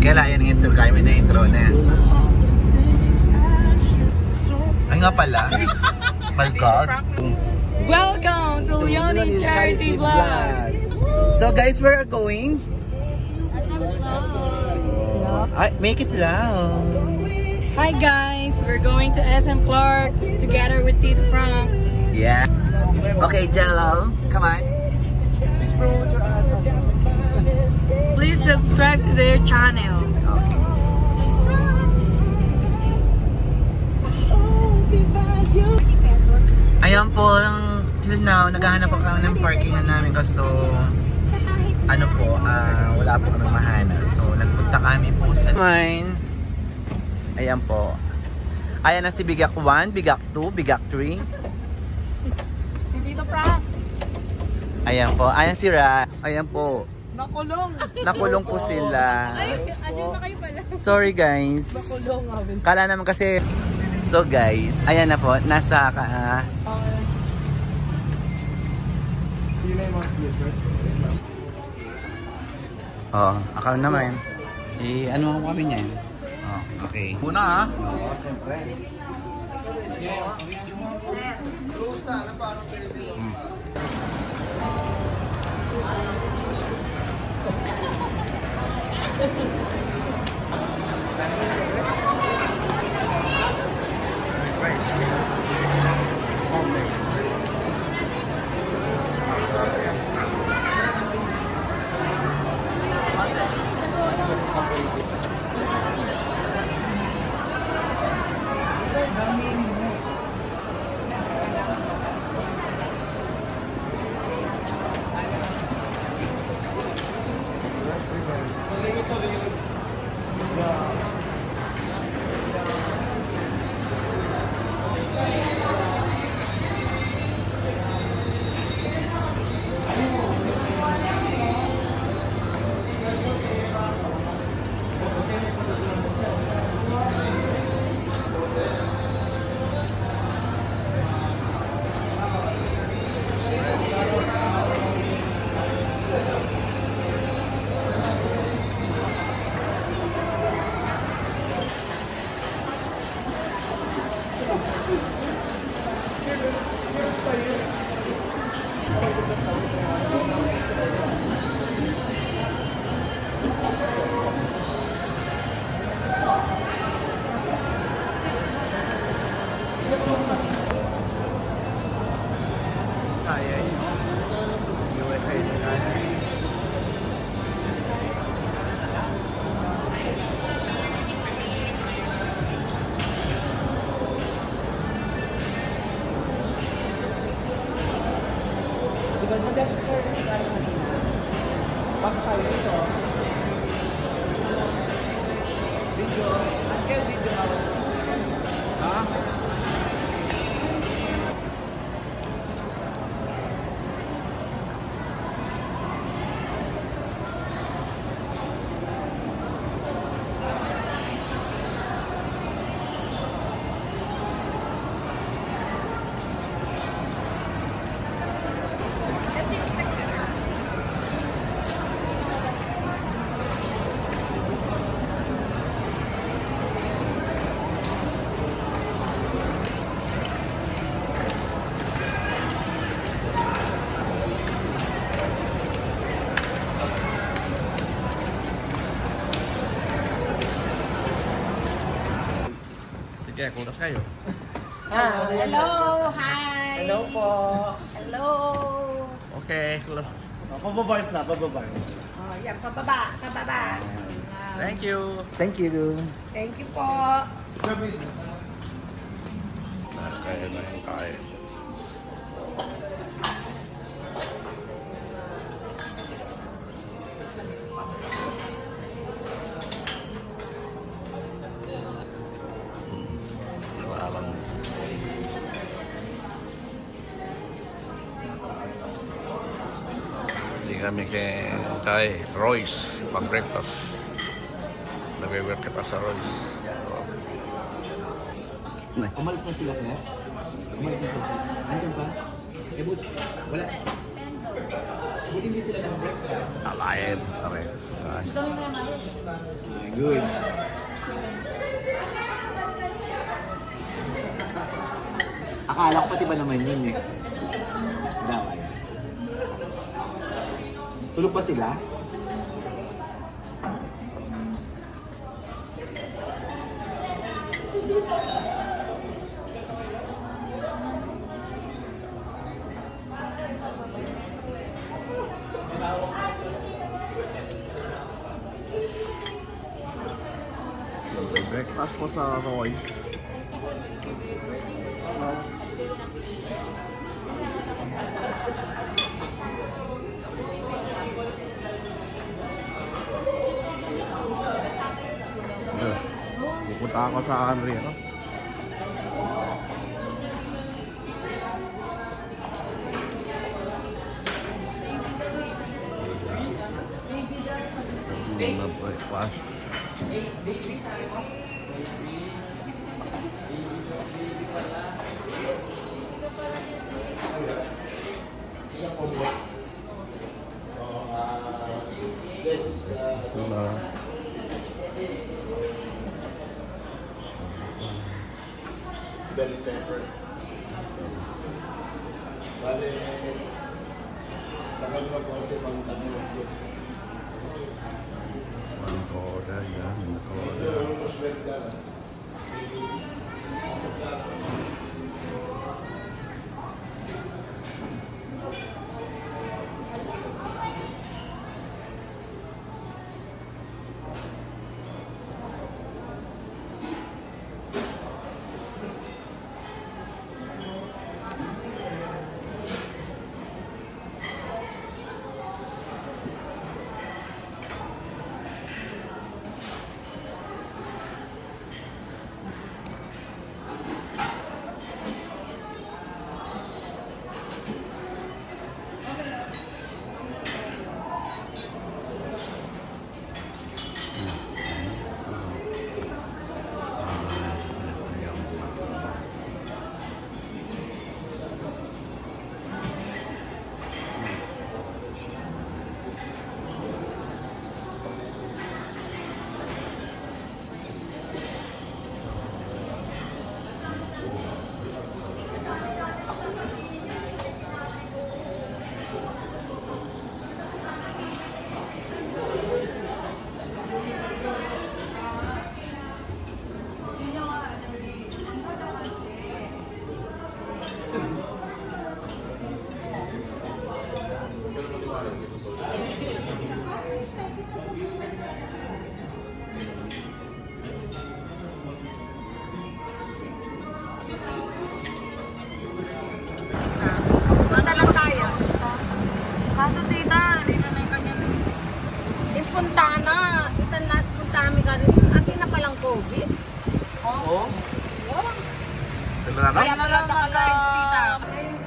Kailan yan ang intro kami na intro na. Ay nga pala. My God. Welcome to Leonie Charity Vlog. So guys, where are going? Make it loud. Hi guys, we're going to SM Clark together with Tito Frank. Yeah. Okay, Jello, come on. Please promote your ad. Please subscribe to their channel. Ayan po, till now, naghahanap po kami ng parkingan namin kaso ano po, wala po kami mahanap. So, nagpunta kami po sa mine. Ayan po. Ayan na si Bigak 1, Bigak 2, Bigak 3. Tito Frank. Ayan po. Ayan si Ra. Ayan po. Nakulong. Nakulong po sila. Ay, andyan na kayo pala. Sorry guys. Nakulong namin. Kala naman kasi. So guys, ayan na po. Nasa oh, akaw naman. Ano mo kami niyan? Oh, okay. Una ha? Oo, siyempre. Sige, kulas kayo. Hello, hi. Hello po. Hello. Okay, kulas. Pababars na, pababars. Oh, yan, pababa, pababa. Thank you. Thank you. Thank you po. Kaya na yung kaya. Kami kay Royce pag-breakfast. Nag-work kita sa Royce. Umalis na sila, Claire? Umalis na sila. Andun pa? Eh, wala. Buti hindi sila nag-breakfast. Kalain. Pare. Good. Akala ko pati ba naman yun eh. Daway. Tulog pa sila? Breakfast ko sa Royce. Pupunta ako sa Anriero. Breakfast. Bell pepper. Bale, tagal na konti pang tanong. Ang koda yan. Kaso tita, punta na. Kita na punta kami kanina. Atin na palang COVID. Oo? Kaya na lang naka-live tita.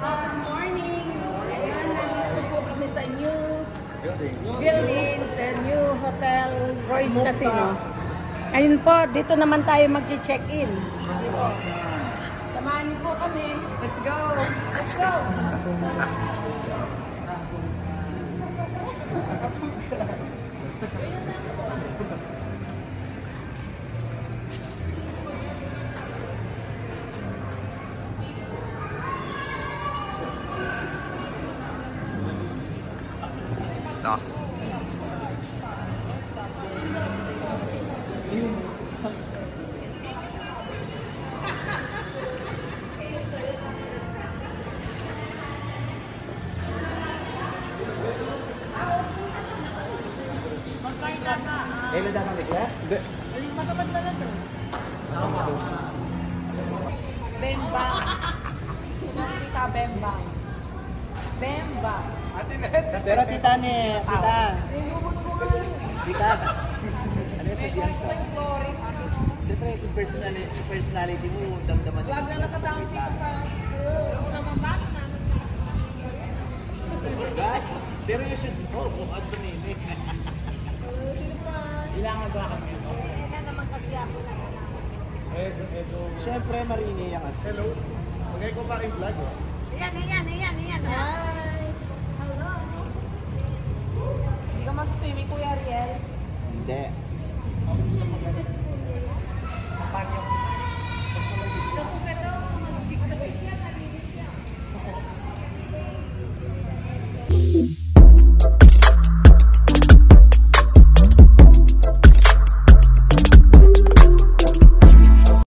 Good morning. Ayan, nandito po kami sa new building, the new Hotel Royce Casino. Ayun po, dito naman tayo mag-check-in. Samahan niyo po kami. Let's go. Let's go. Ito. Kailan dapat bigla? Hindi. Bemba. Tita Bemba. Bemba. Pero tita ni, tita. Tita. Ano yung sabihan ko? Siyempre, yung personality mo, damdaman Wag na nakatawag dito pa. Ako naman bakit na? Pero you should know kung ano tumimik. Ilangan ba kami? Kaya naman kasi ako na. Siyempre, Marini yan kasi. Hello. Magay ko pa yung vlog. Ayan.